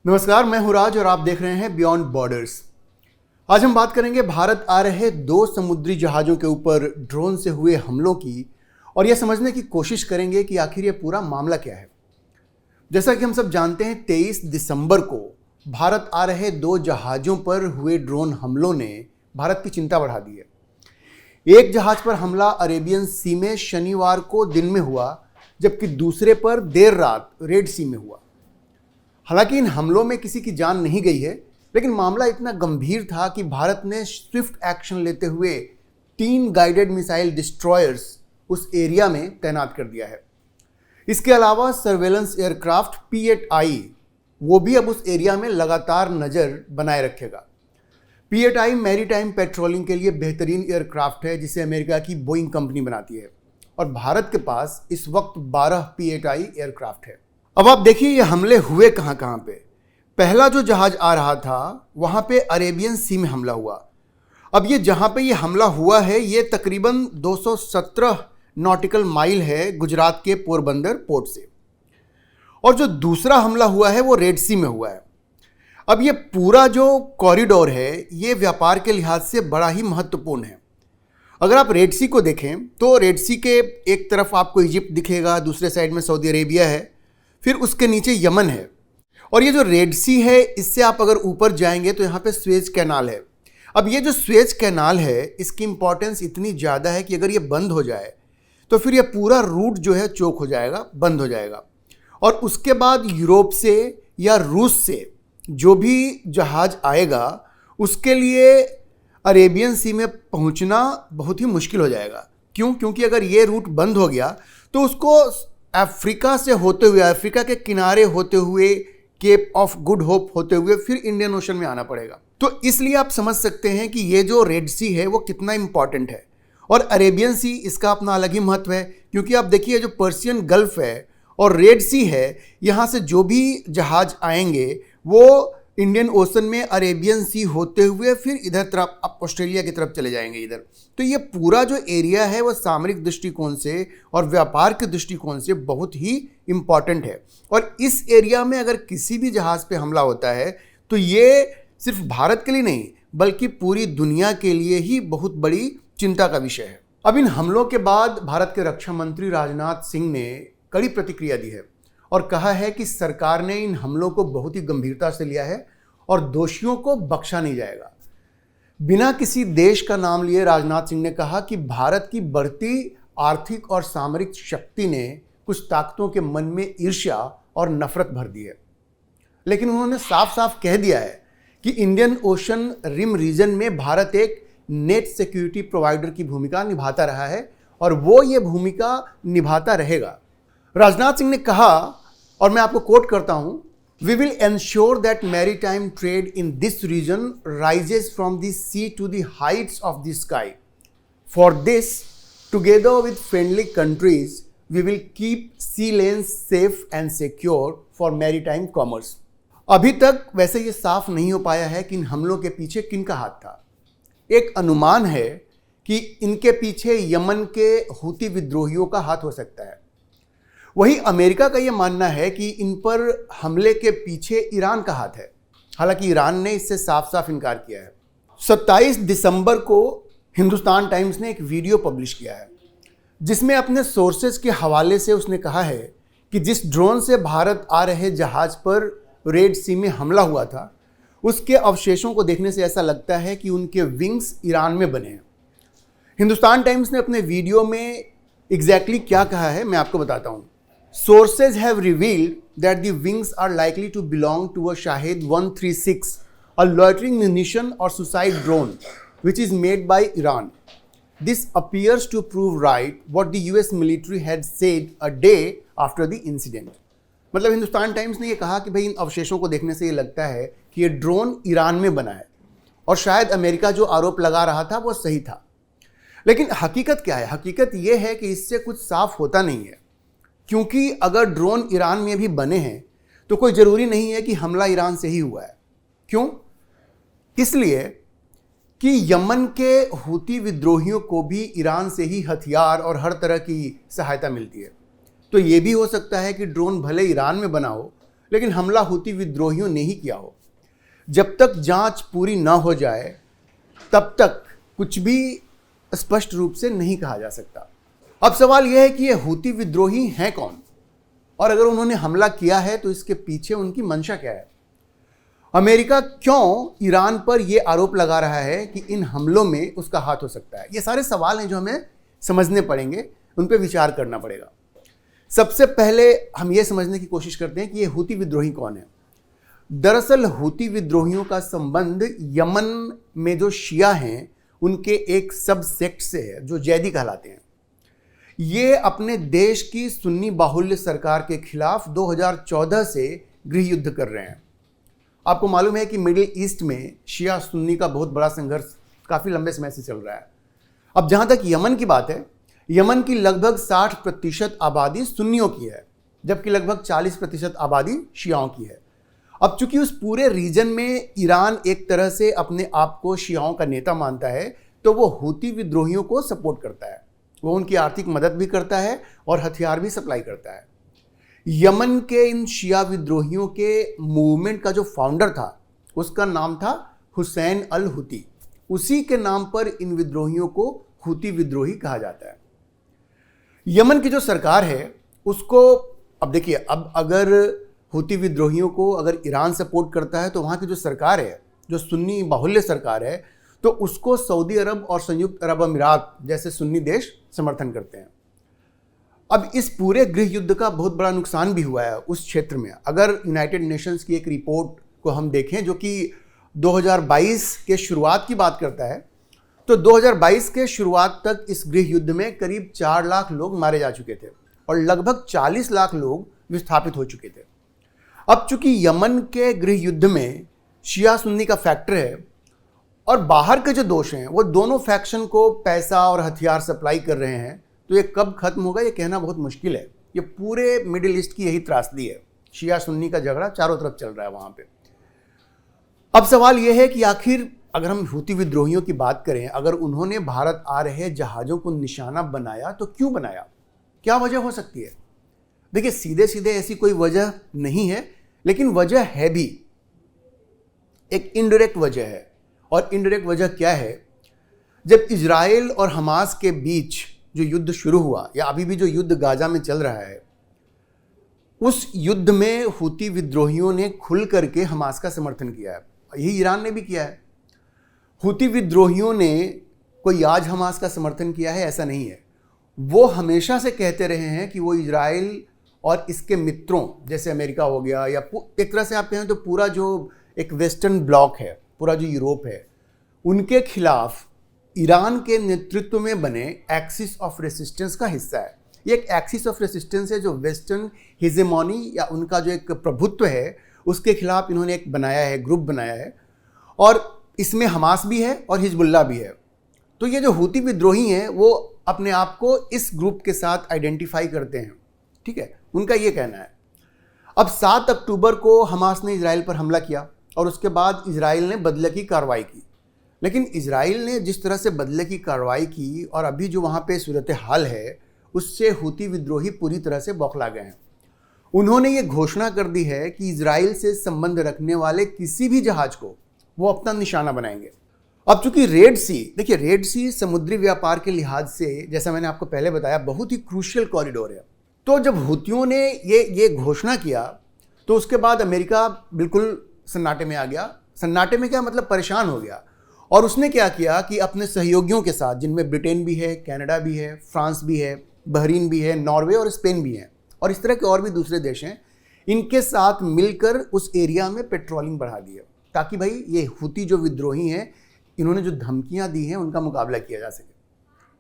नमस्कार, मैं हूं राज और आप देख रहे हैं बियॉन्ड बॉर्डर्स। आज हम बात करेंगे भारत आ रहे 2 समुद्री जहाज़ों के ऊपर ड्रोन से हुए हमलों की और यह समझने की कोशिश करेंगे कि आखिर यह पूरा मामला क्या है। जैसा कि हम सब जानते हैं, 23 दिसंबर को भारत आ रहे 2 जहाज़ों पर हुए ड्रोन हमलों ने भारत की चिंता बढ़ा दी है। एक जहाज़ पर हमला अरेबियन सी में शनिवार को दिन में हुआ, जबकि दूसरे पर देर रात रेड सी में हुआ। हालांकि इन हमलों में किसी की जान नहीं गई है, लेकिन मामला इतना गंभीर था कि भारत ने स्विफ्ट एक्शन लेते हुए 3 गाइडेड मिसाइल डिस्ट्रॉयर्स उस एरिया में तैनात कर दिया है। इसके अलावा सर्वेलेंस एयरक्राफ्ट P-8I वो भी अब उस एरिया में लगातार नज़र बनाए रखेगा। P-8I मैरीटाइम पेट्रोलिंग के लिए बेहतरीन एयरक्राफ्ट है, जिसे अमेरिका की बोइंग कंपनी बनाती है, और भारत के पास इस वक्त 12 P-8I एयरक्राफ्ट है। अब आप देखिए ये हमले हुए कहाँ पे। पहला जो जहाज आ रहा था वहाँ पे अरेबियन सी में हमला हुआ। अब ये जहाँ पे ये हमला हुआ है ये तकरीबन 217 नॉटिकल माइल है गुजरात के पोरबंदर पोर्ट से, और जो दूसरा हमला हुआ है वो रेड सी में हुआ है। अब ये पूरा जो कॉरिडोर है ये व्यापार के लिहाज से बड़ा ही महत्वपूर्ण है। अगर आप रेड सी को देखें तो रेड सी के एक तरफ आपको इजिप्ट दिखेगा, दूसरे साइड में सऊदी अरेबिया है, फिर उसके नीचे यमन है, और ये जो रेड सी है इससे आप अगर ऊपर जाएंगे तो यहाँ पे स्वेज कैनाल है। अब ये जो स्वेज कैनाल है इसकी इंपॉर्टेंस इतनी ज़्यादा है कि अगर ये बंद हो जाए तो फिर ये पूरा रूट जो है चोक हो जाएगा, बंद हो जाएगा, और उसके बाद यूरोप से या रूस से जो भी जहाज़ आएगा उसके लिए अरेबियन सी में पहुँचना बहुत ही मुश्किल हो जाएगा। क्यों? क्योंकि अगर ये रूट बंद हो गया तो उसको अफ्रीका से होते हुए, अफ्रीका के किनारे होते हुए, केप ऑफ गुड होप होते हुए फिर इंडियन ओशन में आना पड़ेगा। तो इसलिए आप समझ सकते हैं कि ये जो रेड सी है वो कितना इंपॉर्टेंट है, और अरेबियन सी इसका अपना अलग ही महत्व है। क्योंकि आप देखिए जो पर्शियन गल्फ है और रेड सी है, यहाँ से जो भी जहाज आएंगे वो इंडियन ओशन में अरेबियन सी होते हुए फिर इधर तरफ आप ऑस्ट्रेलिया की तरफ चले जाएंगे इधर। तो ये पूरा जो एरिया है वो सामरिक दृष्टिकोण से और व्यापार के दृष्टिकोण से बहुत ही इम्पॉर्टेंट है, और इस एरिया में अगर किसी भी जहाज़ पे हमला होता है तो ये सिर्फ भारत के लिए नहीं बल्कि पूरी दुनिया के लिए ही बहुत बड़ी चिंता का विषय है। अब इन हमलों के बाद भारत के रक्षा मंत्री राजनाथ सिंह ने कड़ी प्रतिक्रिया दी है और कहा है कि सरकार ने इन हमलों को बहुत ही गंभीरता से लिया है और दोषियों को बख्शा नहीं जाएगा। बिना किसी देश का नाम लिए राजनाथ सिंह ने कहा कि भारत की बढ़ती आर्थिक और सामरिक शक्ति ने कुछ ताकतों के मन में ईर्ष्या और नफरत भर दी है, लेकिन उन्होंने साफ साफ कह दिया है कि इंडियन ओशन रिम रीजन में भारत एक नेट सिक्योरिटी प्रोवाइडर की भूमिका निभाता रहा है और वो ये भूमिका निभाता रहेगा। राजनाथ सिंह ने कहा, और मैं आपको कोट करता हूं, We will ensure that maritime trade in this region rises from the sea to the heights of the sky. For this, together with friendly countries, we will keep sea lanes safe and secure for maritime commerce. अभी तक वैसे ये साफ नहीं हो पाया है कि इन हमलों के पीछे किनका हाथ था। एक अनुमान है कि इनके पीछे यमन के हूती विद्रोहियों का हाथ हो सकता है। वही अमेरिका का यह मानना है कि इन पर हमले के पीछे ईरान का हाथ है। हालांकि ईरान ने इससे साफ साफ इनकार किया है। 27 दिसंबर को हिंदुस्तान टाइम्स ने एक वीडियो पब्लिश किया है जिसमें अपने सोर्सेज के हवाले से उसने कहा है कि जिस ड्रोन से भारत आ रहे जहाज पर रेड सी में हमला हुआ था उसके अवशेषों को देखने से ऐसा लगता है कि उनके विंग्स ईरान में बने हैं। हिंदुस्तान टाइम्स ने अपने वीडियो में एग्जैक्टली क्या कहा है मैं आपको बताता हूँ। Sources have revealed that the wings are likely to belong to a Shahed 136, a loitering munition or suicide drone, which is made by Iran. This appears to prove right what the US military had said a day after the incident. मतलब Hindustan times ने ये कहा कि भाई इन अवशेषों को देखने से ये लगता है कि ये ड्रोन ईरान में बना है और शायद अमेरिका जो आरोप लगा रहा था वो सही था। लेकिन हकीकत क्या है? हकीकत ये है कि इससे कुछ साफ होता नहीं है, क्योंकि अगर ड्रोन ईरान में भी बने हैं तो कोई ज़रूरी नहीं है कि हमला ईरान से ही हुआ है। क्यों? इसलिए कि यमन के हूती विद्रोहियों को भी ईरान से ही हथियार और हर तरह की सहायता मिलती है। तो ये भी हो सकता है कि ड्रोन भले ईरान में बना हो लेकिन हमला हूती विद्रोहियों ने ही किया हो। जब तक जांच पूरी ना हो जाए तब तक कुछ भी स्पष्ट रूप से नहीं कहा जा सकता। अब सवाल यह है कि ये हूती विद्रोही हैं कौन, और अगर उन्होंने हमला किया है तो इसके पीछे उनकी मंशा क्या है। अमेरिका क्यों ईरान पर यह आरोप लगा रहा है कि इन हमलों में उसका हाथ हो सकता है। ये सारे सवाल हैं जो हमें समझने पड़ेंगे, उन पर विचार करना पड़ेगा। सबसे पहले हम ये समझने की कोशिश करते हैं कि ये हूती विद्रोही कौन है। दरअसल हूती विद्रोहियों का संबंध यमन में जो शिया हैं उनके एक सब सेक्ट से है जो जैदी कहलाते हैं। ये अपने देश की सुन्नी बाहुल्य सरकार के खिलाफ 2014 से गृह युद्ध कर रहे हैं। आपको मालूम है कि मिडिल ईस्ट में शिया सुन्नी का बहुत बड़ा संघर्ष काफ़ी लंबे समय से चल रहा है। अब जहाँ तक यमन की बात है, यमन की लगभग 60% आबादी सुन्नियों की है, जबकि लगभग 40% आबादी शियाओं की है। अब चूंकि उस पूरे रीजन में ईरान एक तरह से अपने आप को शियाओं का नेता मानता है, तो वो हूती विद्रोहियों को सपोर्ट करता है, वो उनकी आर्थिक मदद भी करता है और हथियार भी सप्लाई करता है। यमन के इन शिया विद्रोहियों के मूवमेंट का जो फाउंडर था उसका नाम था हुसैन अल हूती। उसी के नाम पर इन विद्रोहियों को हूती विद्रोही कहा जाता है। यमन की जो सरकार है उसको, अब देखिए, अब अगर हूती विद्रोहियों को अगर ईरान सपोर्ट करता है तो वहाँ की जो सरकार है, जो सुन्नी बाहुल्य सरकार है, तो उसको सऊदी अरब और संयुक्त अरब अमीरात जैसे सुन्नी देश समर्थन करते हैं। अब इस पूरे गृह युद्ध का बहुत बड़ा नुकसान भी हुआ है उस क्षेत्र में। अगर यूनाइटेड नेशंस की एक रिपोर्ट को हम देखें जो कि 2022 के शुरुआत की बात करता है, तो 2022 के शुरुआत तक इस गृह युद्ध में करीब 4 लाख लोग मारे जा चुके थे और लगभग 40 लाख लोग विस्थापित हो चुके थे। अब चूंकि यमन के गृह युद्ध में शिया सुन्नी का फैक्टर है और बाहर के जो दोष हैं वो दोनों फैक्शन को पैसा और हथियार सप्लाई कर रहे हैं, तो ये कब खत्म होगा ये कहना बहुत मुश्किल है। ये पूरे मिडिल ईस्ट की यही त्रासदी है, शिया सुन्नी का झगड़ा चारों तरफ चल रहा है वहाँ पे। अब सवाल ये है कि आखिर अगर हम हूती विद्रोहियों की बात करें, अगर उन्होंने भारत आ रहे जहाज़ों को निशाना बनाया तो क्यों बनाया, क्या वजह हो सकती है। देखिए, सीधे सीधे ऐसी कोई वजह नहीं है, लेकिन वजह है भी, एक इनडायरेक्ट वजह है। और इनडायरेक्ट वजह क्या है, जब इजराइल और हमास के बीच जो युद्ध शुरू हुआ या अभी भी जो युद्ध गाजा में चल रहा है, उस युद्ध में हूती विद्रोहियों ने खुल करके हमास का समर्थन किया है। यही ईरान ने भी किया है। हूती विद्रोहियों ने कोई आज हमास का समर्थन किया है ऐसा नहीं है। वो हमेशा से कहते रहे हैं कि वो इजराइल और इसके मित्रों जैसे अमेरिका हो गया, या एक तरह से आप कहें तो पूरा जो एक वेस्टर्न ब्लॉक है, पूरा जो यूरोप है, उनके खिलाफ ईरान के नेतृत्व में बने एक्सिस ऑफ रेसिस्टेंस का हिस्सा है। ये एक एक्सिस ऑफ रेसिस्टेंस है जो वेस्टर्न हिजेमोनी या उनका जो एक प्रभुत्व है उसके खिलाफ इन्होंने एक बनाया है, ग्रुप बनाया है, और इसमें हमास भी है और हिजबुल्लाह भी है। तो ये जो हूती विद्रोही हैं वो अपने आप को इस ग्रुप के साथ आइडेंटिफाई करते हैं, ठीक है, उनका ये कहना है। अब 7 अक्टूबर को हमास ने इजराइल पर हमला किया और उसके बाद इजराइल ने बदले की कार्रवाई की। लेकिन इजराइल ने जिस तरह से बदले की कार्रवाई की और अभी जो वहाँ पे सूरत हाल है, उससे हूती विद्रोही पूरी तरह से बौखला गए हैं। उन्होंने ये घोषणा कर दी है कि इजराइल से संबंध रखने वाले किसी भी जहाज को वो अपना निशाना बनाएंगे। अब चूंकि रेड सी, देखिए रेड सी समुद्री व्यापार के लिहाज से, जैसा मैंने आपको पहले बताया, बहुत ही क्रूशियल कॉरिडोर है। तो जब हूतियों ने ये घोषणा किया तो उसके बाद अमेरिका बिल्कुल सन्नाटे में आ गया। सन्नाटे में क्या मतलब, परेशान हो गया। और उसने क्या किया कि अपने सहयोगियों के साथ, जिनमें ब्रिटेन भी है, कनाडा भी है, फ्रांस भी है, बहरीन भी है, नॉर्वे और स्पेन भी हैं, और इस तरह के और भी दूसरे देश हैं, इनके साथ मिलकर उस एरिया में पेट्रोलिंग बढ़ा दी है ताकि भाई ये हूती जो विद्रोही हैं, इन्होंने जो धमकियां दी हैं उनका मुकाबला किया जा सके।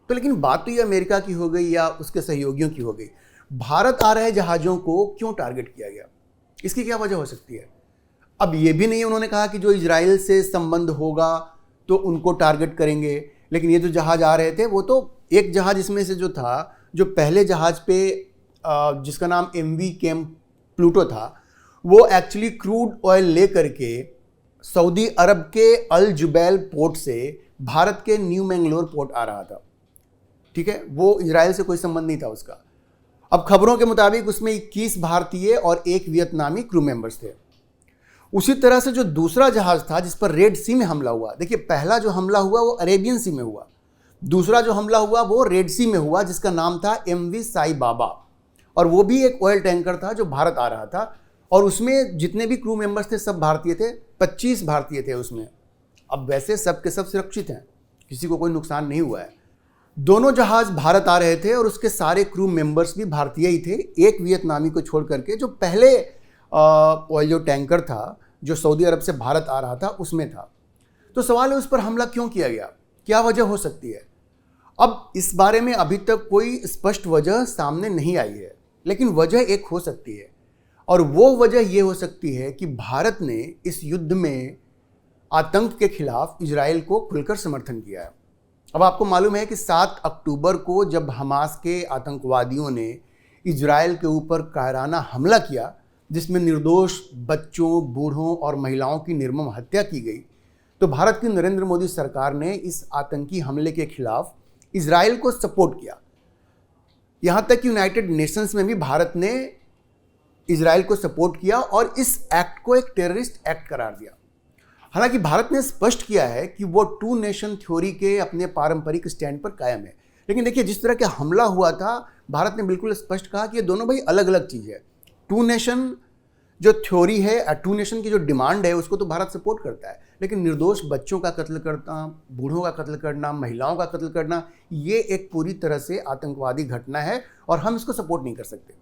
तो लेकिन बात तो ये अमेरिका की हो गई या उसके सहयोगियों की हो गई। भारत आ रहे जहाज़ों को क्यों टारगेट किया गया, इसकी क्या वजह हो सकती है। अब ये भी नहीं उन्होंने कहा कि जो इजराइल से संबंध होगा तो उनको टारगेट करेंगे, लेकिन ये जो जहाज़ आ रहे थे वो तो एक जहाज़ इसमें से जो था, जो पहले जहाज़ पे जिसका नाम MV केम प्लूटो था, वो एक्चुअली क्रूड ऑयल ले करके सऊदी अरब के अल जुबैल पोर्ट से भारत के न्यू मैंगलोर पोर्ट आ रहा था, ठीक है। वो इजराइल से कोई संबंध नहीं था उसका। अब खबरों के मुताबिक उसमें 21 भारतीय और एक वियतनामी क्रू मेंबर्स थे। उसी तरह से जो दूसरा जहाज था जिस पर रेड सी में हमला हुआ, देखिए पहला जो हमला हुआ वो अरेबियन सी में हुआ, दूसरा जो हमला हुआ वो रेड सी में हुआ जिसका नाम था MV साई बाबा, और वो भी एक ऑयल टैंकर था जो भारत आ रहा था, और उसमें जितने भी क्रू मेंबर्स थे सब भारतीय थे, 25 भारतीय थे उसमें। अब वैसे सब के सब सुरक्षित हैं, किसी को कोई नुकसान नहीं हुआ है। दोनों जहाज भारत आ रहे थे और उसके सारे क्रू मेंबर्स भी भारतीय ही थे, एक वियतनामी को छोड़ करके जो पहले ऑयल जो टैंकर था जो सऊदी अरब से भारत आ रहा था उसमें था। तो सवाल है उस पर हमला क्यों किया गया, क्या वजह हो सकती है। अब इस बारे में अभी तक कोई स्पष्ट वजह सामने नहीं आई है, लेकिन वजह एक हो सकती है, और वो वजह ये हो सकती है कि भारत ने इस युद्ध में आतंक के खिलाफ इजराइल को खुलकर समर्थन किया है। अब आपको मालूम है कि 7 अक्टूबर को जब हमास के आतंकवादियों ने इजराइल के ऊपर कायराना हमला किया जिसमें निर्दोष बच्चों, बूढ़ों और महिलाओं की निर्मम हत्या की गई, तो भारत की नरेंद्र मोदी सरकार ने इस आतंकी हमले के खिलाफ इजराइल को सपोर्ट किया। यहाँ तक कि यूनाइटेड नेशंस में भी भारत ने इजराइल को सपोर्ट किया और इस एक्ट को एक टेररिस्ट एक्ट करार दिया। हालांकि भारत ने स्पष्ट किया है कि वो 2 नेशन थ्योरी के अपने पारंपरिक स्टैंड पर कायम है, लेकिन देखिए जिस तरह का हमला हुआ था भारत ने बिल्कुल स्पष्ट कहा कि ये दोनों भाई अलग अलग चीज़ है। 2 नेशन जो थ्योरी है, 2 नेशन की जो डिमांड है उसको तो भारत सपोर्ट करता है, लेकिन निर्दोष बच्चों का कत्ल करना, बूढ़ों का कत्ल करना, महिलाओं का कत्ल करना, ये एक पूरी तरह से आतंकवादी घटना है और हम इसको सपोर्ट नहीं कर सकते।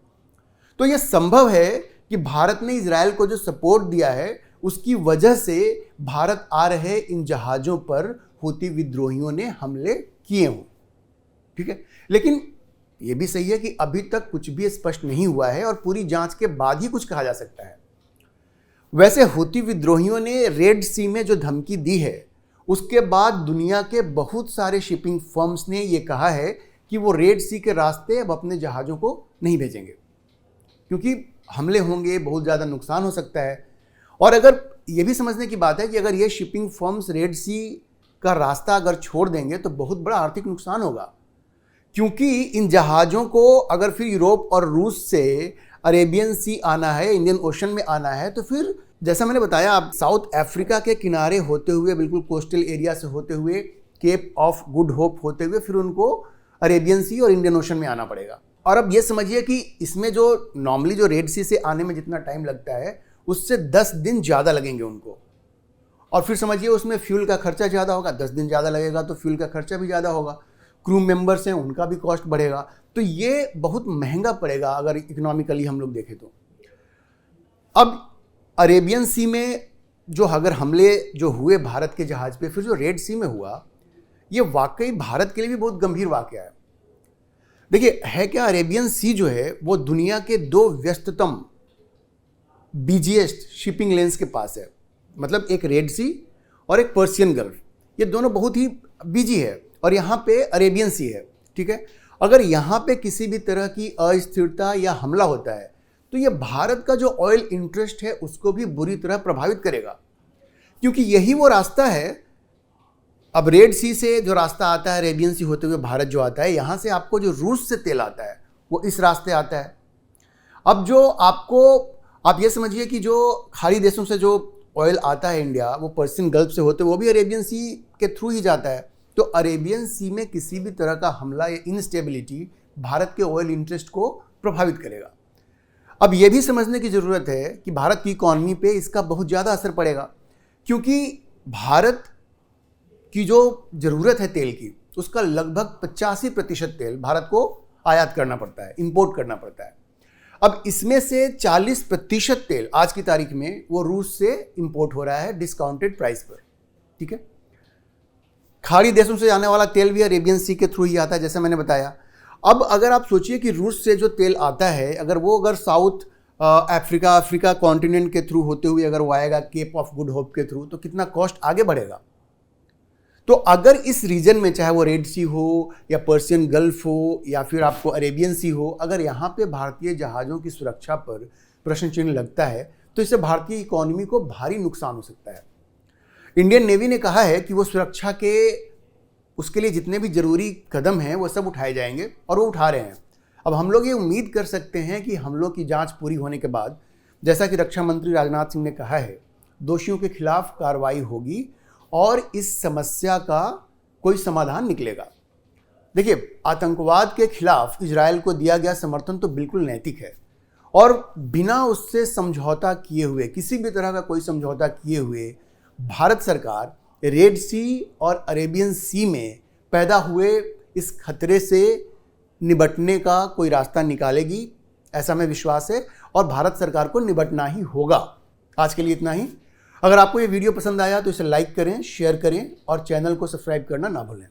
तो ये संभव है कि भारत ने इजराइल को जो सपोर्ट दिया है उसकी वजह से भारत आ रहे इन जहाज़ों पर हूती विद्रोहियों ने हमले किए हों, ठीक है। लेकिन ये भी सही है कि अभी तक कुछ भी स्पष्ट नहीं हुआ है और पूरी जांच के बाद ही कुछ कहा जा सकता है। वैसे हूती विद्रोहियों ने रेड सी में जो धमकी दी है उसके बाद दुनिया के बहुत सारे शिपिंग फर्म्स ने ये कहा है कि वो रेड सी के रास्ते अब अपने जहाज़ों को नहीं भेजेंगे, क्योंकि हमले होंगे, बहुत ज़्यादा नुकसान हो सकता है। और अगर ये भी समझने की बात है कि अगर ये शिपिंग फर्म्स रेड सी का रास्ता अगर छोड़ देंगे तो बहुत बड़ा आर्थिक नुकसान होगा, क्योंकि इन जहाज़ों को अगर फिर यूरोप और रूस से अरेबियन सी आना है, इंडियन ओशन में आना है, तो फिर जैसा मैंने बताया आप साउथ अफ्रीका के किनारे होते हुए, बिल्कुल कोस्टल एरिया से होते हुए, केप ऑफ गुड होप होते हुए फिर उनको अरेबियन सी और इंडियन ओशन में आना पड़ेगा। और अब ये समझिए कि इसमें जो नॉर्मली जो रेड सी से आने में जितना टाइम लगता है उससे 10 दिन ज़्यादा लगेंगे उनको, और फिर समझिए उसमें फ्यूल का खर्चा ज़्यादा होगा, 10 दिन ज़्यादा लगेगा तो फ्यूल का खर्चा भी ज़्यादा होगा, क्रू मेंबर्स हैं उनका भी कॉस्ट बढ़ेगा, तो ये बहुत महंगा पड़ेगा अगर इकोनॉमिकली हम लोग देखें तो। अब अरेबियन सी में जो अगर हमले जो हुए भारत के जहाज़ पे, फिर जो रेड सी में हुआ, ये वाकई भारत के लिए भी बहुत गंभीर वाकया है। देखिए है क्या, अरेबियन सी जो है वो दुनिया के 2 व्यस्ततम बिजिएस्ट शिपिंग लेन्स के पास है, मतलब एक रेड सी और एक पर्शियन गल्फ, ये दोनों बहुत ही बिजी है, और यहाँ पे अरेबियन सी है, ठीक है। अगर यहाँ पे किसी भी तरह की अस्थिरता या हमला होता है तो ये भारत का जो ऑयल इंटरेस्ट है उसको भी बुरी तरह प्रभावित करेगा, क्योंकि यही वो रास्ता है। अब रेड सी से जो रास्ता आता है अरेबियन सी होते हुए भारत जो आता है, यहाँ से आपको जो रूस से तेल आता है वो इस रास्ते आता है। अब जो आपको आप ये समझिए कि जो खाड़ी देशों से जो ऑयल आता है इंडिया, वो पर्शियन गल्फ से होते वो भी अरेबियन सी के थ्रू ही जाता है। तो अरेबियन सी में किसी भी तरह का हमला या इनस्टेबिलिटी भारत के ऑयल इंटरेस्ट को प्रभावित करेगा। अब ये भी समझने की ज़रूरत है कि भारत की इकॉनमी पे इसका बहुत ज़्यादा असर पड़ेगा, क्योंकि भारत की जो ज़रूरत है तेल की उसका लगभग 85% तेल भारत को आयात करना पड़ता है, इंपोर्ट करना पड़ता है। अब इसमें से 40% तेल आज की तारीख में वो रूस से इंपोर्ट हो रहा है डिस्काउंटेड प्राइस पर, ठीक है। खाड़ी देशों से आने वाला तेल भी अरेबियन सी के थ्रू ही आता है, जैसे मैंने बताया। अब अगर आप सोचिए कि रूस से जो तेल आता है अगर साउथ अफ्रीका कॉन्टिनेंट के थ्रू होते हुए अगर वो आएगा केप ऑफ गुड होप के थ्रू, तो कितना कॉस्ट आगे बढ़ेगा। तो अगर इस रीजन में चाहे वो रेड सी हो या पर्शियन गल्फ हो या फिर आपको अरेबियन सी हो, अगर यहाँ पे भारतीय जहाज़ों की सुरक्षा पर प्रश्न चिन्ह लगता है तो इससे भारतीय इकोनॉमी को भारी नुकसान हो सकता है। इंडियन नेवी ने कहा है कि वो सुरक्षा के उसके लिए जितने भी जरूरी कदम हैं वो सब उठाए जाएंगे और वो उठा रहे हैं। अब हम लोग ये उम्मीद कर सकते हैं कि हमलों की जांच पूरी होने के बाद, जैसा कि रक्षा मंत्री राजनाथ सिंह ने कहा है, दोषियों के खिलाफ कार्रवाई होगी और इस समस्या का कोई समाधान निकलेगा। देखिए, आतंकवाद के खिलाफ इजरायल को दिया गया समर्थन तो बिल्कुल नैतिक है और बिना उससे समझौता किए हुए, किसी भी तरह का कोई समझौता किए हुए, भारत सरकार रेड सी और अरेबियन सी में पैदा हुए इस खतरे से निपटने का कोई रास्ता निकालेगी, ऐसा मैं विश्वास है और भारत सरकार को निपटना ही होगा। आज के लिए इतना ही। अगर आपको ये वीडियो पसंद आया तो इसे लाइक करें, शेयर करें और चैनल को सब्सक्राइब करना ना भूलें।